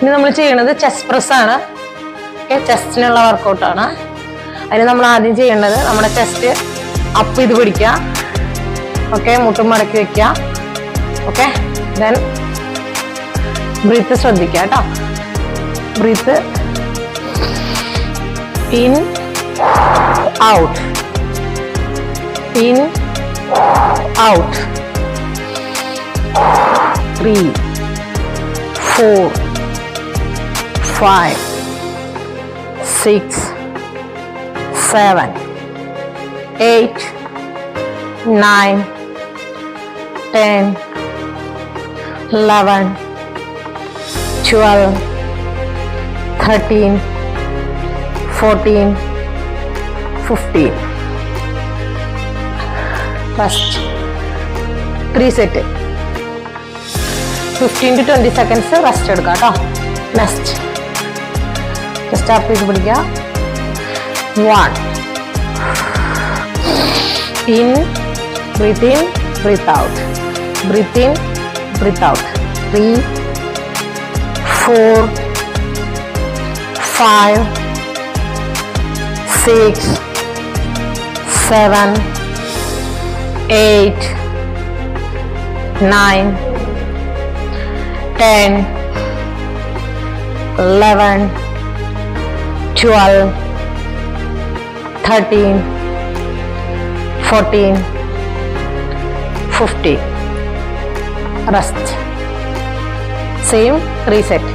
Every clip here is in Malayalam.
ഇനി നമ്മൾ ചെയ്യുന്നത് ചെസ്റ്റ് പ്രസ് ആണ്. ഓക്കെ, ചെസ്റ്റിനുള്ള വർക്കൗട്ടാണ്. അതിന് നമ്മൾ ആദ്യം ചെയ്യേണ്ടത് നമ്മുടെ ചെസ്റ്റ് അപ്പ് ചെയ്ത് പിടിക്കുക. ഓക്കെ, മുട്ടും മടക്കി വെക്കുക. ഓക്കെ, ദെൻ ബ്രീത്ത് ശ്രദ്ധിക്കുക കേട്ടോ. Breathe in out, in out. 3 4 5 6 7 8 9 10 11 12 13 14 15. First 3 set. 15 to 20 seconds rest എടുക്കാം കേട്ടോ. നെക്സ്റ്റ് ജസ്റ്റ് അപ്പ് ചെയ്ത് പിടിക്കുക. 1 in, breathe in, breathe out, breathe in, breathe out. 3 4 5 6 7 8 9 10 11 12 13 14 15. Rest. Same reset.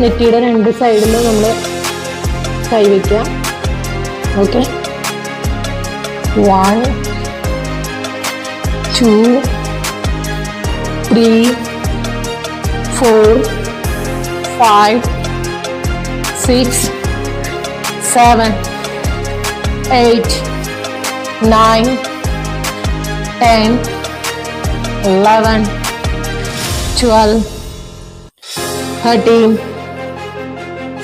നെറ്റിയുടെ രണ്ട് സൈഡിലും നമ്മൾ കൈവയ്ക്കുക. Okay, 1 2 3 4 5 6 7 8 9 10 11 12 13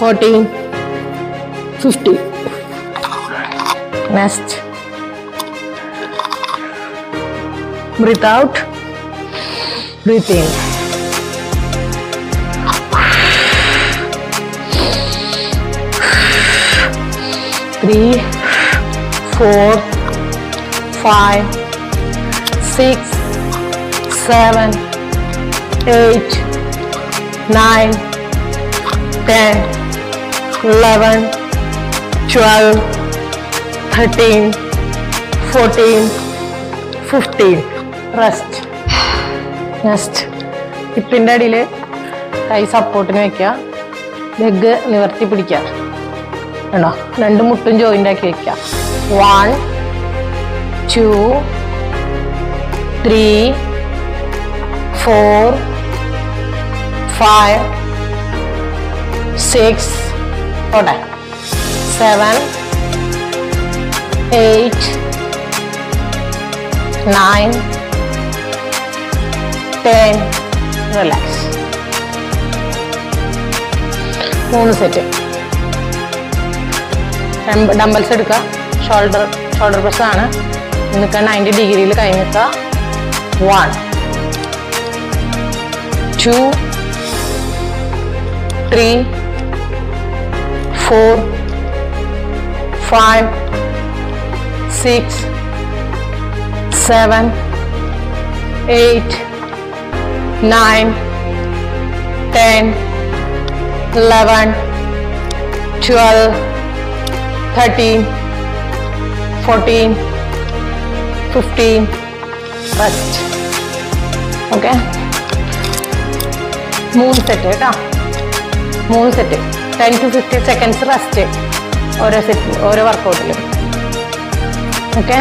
14 15. Next, breathe out, breathe in. 3 4 5 6 7 8 9 10 11 12 13 14 15. Rest. Next, ഹിപ്പിൻ്റെ അടിയിൽ കൈ സപ്പോർട്ടിന് വെക്കുക. ലെഗ് നിവർത്തി പിടിക്കുക. കണ്ടോ, രണ്ട് മുട്ടും ജോയിൻ്റ് ആക്കി വെക്കുക. 1 2 3 4 5 6 പോട്ടെ 7 8 9 10. റിലാക്സ്. 3 സെറ്റ്. ഡംബൽസ് എടുക്കുക. ഷോൾഡർ പ്രസ് ആണ്. നിൽക്കുക 90 ഡിഗ്രിയിൽ കൈ നിൽക്കുക. 1 2 3 4 5 6 7 8 9 10 11 12 13 14 15. Rest. ഓക്കെ, 3 സെറ്റ് കേട്ടോ. 3 സെറ്റ് 10 to 15 seconds റെസ്റ്റ് ഓരോ സെറ്റിൽ, ഓരോ വർക്കൗട്ടിലും. Okay,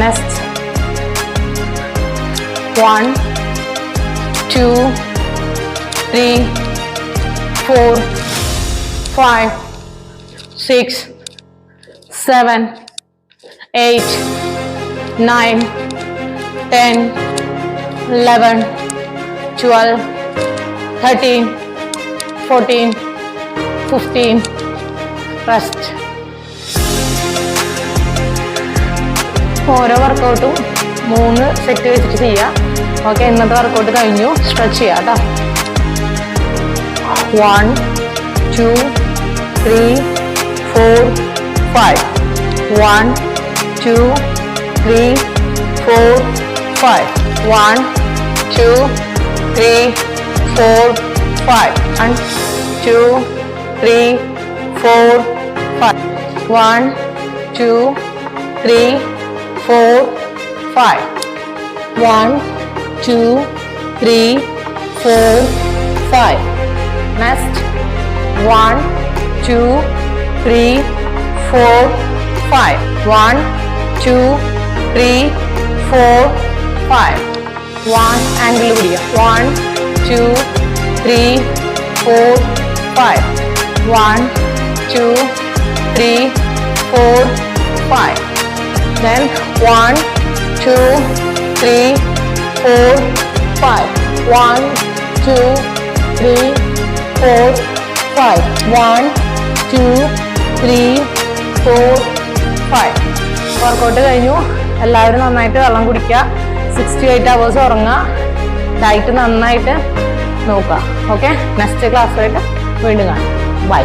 next 1 2 3 4 5 6 7 8 9 10 11 12 13 14 15. Rest. ഓരോ വർക്കൗട്ടും 3 സെറ്റ് വെച്ചിട്ട് ചെയ്യാം. ഓക്കെ, ഇന്നത്തെ വർക്കൗട്ട് കഴിഞ്ഞു. സ്ട്രെച്ച് ചെയ്യാം കേട്ടോ. 1 2 3 4 5. 1 2 3 4 5. 1 2 3 4 5. 1 2 3 4 5. 1 2 3 4 5. 1 2 3 4 5. Next 1 2 3 4 5. 1 2 3 4 5. 1 angle പിടിക്കുക. 1 2 3 4 5. 1 2 3 4 5. Then 1 2 3 4 5. 1 2 3 4 5. 1 2 3 4 5. വർക്കൗട്ട് കഴിഞ്ഞു. എല്ലാവരും നന്നായിട്ട് വെള്ളം കുടിക്കുക. 6 to 8 hours ഉറങ്ങുക. ഡയറ്റ് നന്നായിട്ട് നോക്കുക. ഓക്കെ, നെക്സ്റ്റ് ക്ലാസ്സായിട്ട് വീണ്ടും കാണാം. ബൈ.